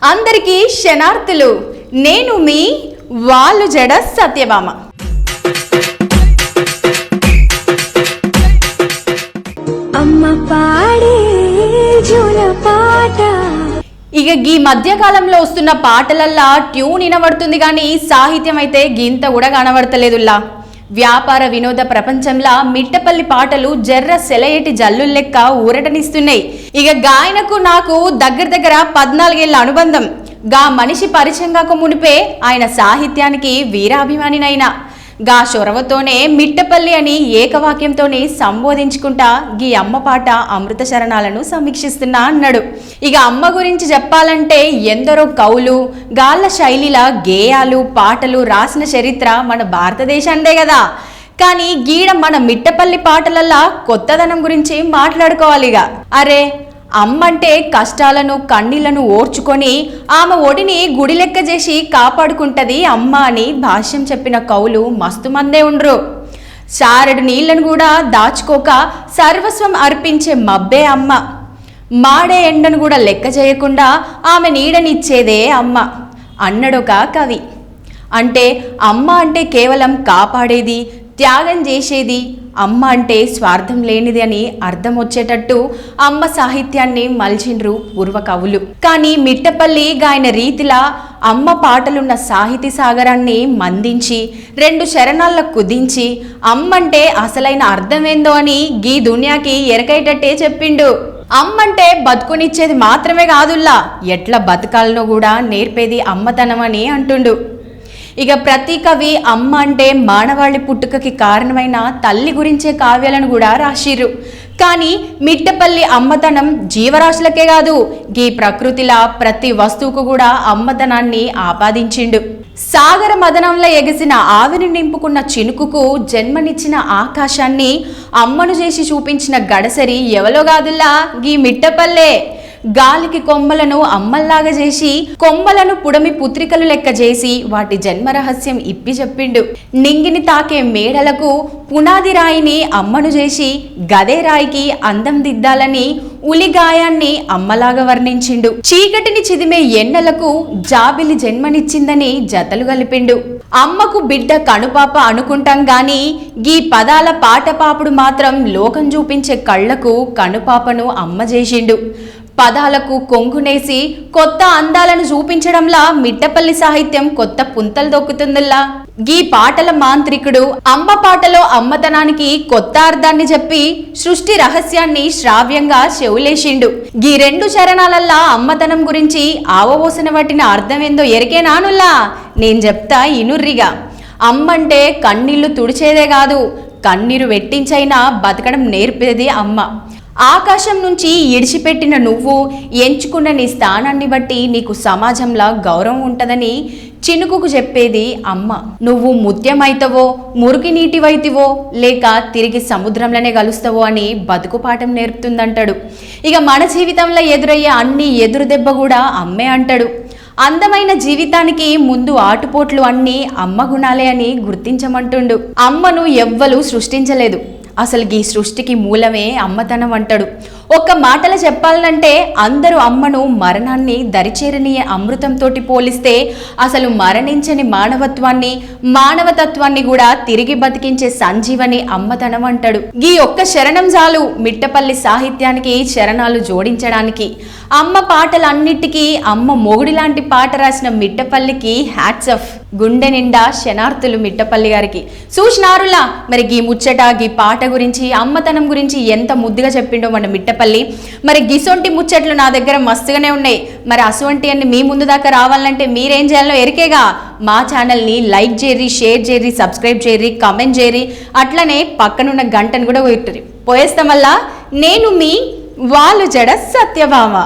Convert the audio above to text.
అందరికీ శనార్థులు. నేను మీ వాళ్ళు జడ సత్యభామ. అమ్మ పాడే జోల పాట. ఇక గీ మధ్యకాలంలో వస్తున్న పాటలల్లా ట్యూన్ వినబడుతుంది కానీ సాహిత్యం అయితే గింత కూడా కనబడతలేదుల్లా. వ్యాపార వినోద ప్రపంచంలో మిట్టపల్లి పాటలు జర్ర సెలయేటి జల్లు లెక్క ఊరటనిస్తున్నాయి. ఇక గాయనకు నాకు దగ్గర 14 ఏళ్ల అనుబంధం. గా మనిషి పరిచయం కాక మునిపే ఆయన సాహిత్యానికి వీరాభిమానినైనా గా చొరవతోనే మిట్టపల్లి అని ఏకవాక్యంతోనే సంబోధించుకుంటా గీ అమ్మ పాట అమృత శరణాలను సమీక్షిస్తున్నా అన్నాడు. ఇక అమ్మ గురించి చెప్పాలంటే ఎందరో కవులు గాళ్ళ శైలిల గేయాలు పాటలు రాసిన చరిత్ర మన భారతదేశాందే కదా. కానీ గీడ మన మిట్టపల్లి పాటలల్లా కొత్తదనం గురించి మాట్లాడుకోవాలిగా. అరే అమ్మంటే కష్టాలను కన్నీళ్లను ఓర్చుకొని ఆమె ఒడిని గుడి లెక్క చేసి కాపాడుకుంటది అమ్మ అని భాష్యం చెప్పిన కవులు మస్తు మందే ఉండ్రు. చారెడు నీళ్లను కూడా దాచుకోక సర్వస్వం అర్పించే మబ్బే అమ్మ. మాడే ఎండను కూడా లెక్క చేయకుండా ఆమె నీడనిచ్చేదే అమ్మ అన్నడొక కవి. అంటే అమ్మ అంటే కేవలం కాపాడేది, త్యాగం చేసేది. అమ్మ అంటే స్వార్థం లేనిది అని అర్థం వచ్చేటట్టు అమ్మ సాహిత్యాన్ని మలిచిండ్రు పూర్వ కవులు. కానీ మిట్టపల్లి గాయన రీతిలా అమ్మ పాటలున్న సాహితీ సాగరాన్ని మందించి 2 శరణాల్లో కుదించి అమ్మంటే అసలైన అర్థమేందో అని గీ దునియాకి ఎరకైటట్టే చెప్పిండు. అమ్మంటే బతుకునిచ్చేది మాత్రమే కాదుల్లా, ఎట్లా బతకాలనో కూడా నేర్పేది అమ్మతనం అని అంటుండు. ఇక ప్రతి కవి అమ్మ అంటే మానవాళి పుట్టుకకి కారణమైన తల్లి గురించే కావ్యాలను కూడా రాసిర్రు. కానీ మిట్టపల్లి అమ్మతనం జీవరాశులకే కాదు, గీ ప్రకృతిలా ప్రతి వస్తువుకు కూడా అమ్మతనాన్ని ఆపాదించిండు. సాగర మదనంలో ఎగసిన ఆవిని నింపుకున్న చినుకుకు జన్మనిచ్చిన ఆకాశాన్ని అమ్మను చేసి చూపించిన గడసరి ఎవలో కాదుల్లా గీ మిట్టపల్లే. గాలికి కొమ్మలను అమ్మల్లాగా చేసి కొమ్మలను పుడమి పుత్రికలు లెక్క చేసి వాటి జన్మ రహస్యం ఇప్పి చెప్పిండు. నింగిని తాకే మేడలకు పునాది రాయిని అమ్మను చేసి గదే రాయికి అందం దిద్దాలని ఉలిగాయాన్ని అమ్మలాగా వర్ణించిండు. చీకటిని చిదిమే ఎన్నెలకు జాబిలి జన్మనిచ్చిందని జతలు కలిపిండు. అమ్మకు బిడ్డ కనుపాప అనుకుంటాం గాని గీ పదాల పాట పాపుడు మాత్రం లోకం చూపించే కళ్లకు కనుపాపను అమ్మ చేసిండు. పదాలకు కొంగునేసి కొత్త అందాలను చూపించడంలా మిట్టపల్లి సాహిత్యం కొత్త పుంతలు దొక్కుతుందిలా. గీ పాటల మాంత్రికుడు అమ్మ పాటలో అమ్మతనానికి కొత్త అర్థాన్ని చెప్పి సృష్టి రహస్యాన్ని శ్రావ్యంగా చెవులేసిండు. గీ 2 చరణాలల్లా అమ్మతనం గురించి ఆవవోసిన వాటిన అర్థమేందో ఎరికేనానుల్లా నేను చెప్తా ఇనుర్రిగా. అమ్మంటే కన్నీళ్లు తుడిచేదే కాదు, కన్నీరు వెట్టించైనా బతకడం నేర్పేది అమ్మ. ఆకాశం నుంచి ఇడిచిపెట్టిన నువ్వు ఎంచుకున్న నీ స్థానాన్ని బట్టి నీకు సమాజంలో గౌరవం ఉంటుందని చినుకుకు చెప్పేది అమ్మ. నువ్వు ముత్యమైతవో మురికి నీటివైతివో లేక తిరిగి సముద్రంలోనే కలుస్తావో అని బతుకు పాఠం నేర్పుతుందంటాడు. ఇక మన జీవితంలో ఎదురయ్యే అన్ని ఎదురు దెబ్బ కూడా అమ్మే అంటాడు. అందమైన జీవితానికి ముందు ఆటుపోట్లు అన్నీ అమ్మ గుణాలే అని గుర్తించమంటుండు. అమ్మను ఎవ్వరూ సృష్టించలేదు, అసలు ఈ సృష్టికి మూలమే అమ్మతనం అంటాడు. ఒక్క మాటలో చెప్పాలంటే అందరూ అమ్మను మరణాన్ని దరిచేరని అమృతంతో పోలిస్తే అసలు మరణించని మానవత్వాన్ని మానవతత్వాన్ని కూడా తిరిగి బతికించే సంజీవని అమ్మతనం అంటాడు. ఈ ఒక్క శరణం చాలు మిట్టపల్లి సాహిత్యానికి శరణాలు జోడించడానికి. అమ్మ పాటలన్నిటికీ అమ్మ మొగుడి లాంటి పాట రాసిన మిట్టపల్లికి హ్యాట్స్ ఆఫ్. గుండె నిండా శనార్థులు మిట్టపల్లి గారికి. చూసినారులా మరి గీ ముచ్చట గీ పాట గురించి అమ్మతనం గురించి ఎంత ముద్దుగా చెప్పిండో మన మిట్టపల్లి. మరి గిసొంటి ముచ్చట్లు నా దగ్గర మస్తుగానే ఉన్నాయి. మరి అసొంటి అన్ని మీ ముందు దాకా రావాలంటే మీరేం చేయాలో ఎరికేగా. మా ఛానల్ని లైక్ చేయరి, షేర్ చేయరి, సబ్స్క్రైబ్ చేయరి, కామెంట్ చేయరి, అట్లనే పక్కనున్న గంటను కూడా పోయేస్తాం వల్ల. నేను మీ వాళ్ళు జడ సత్యభామ.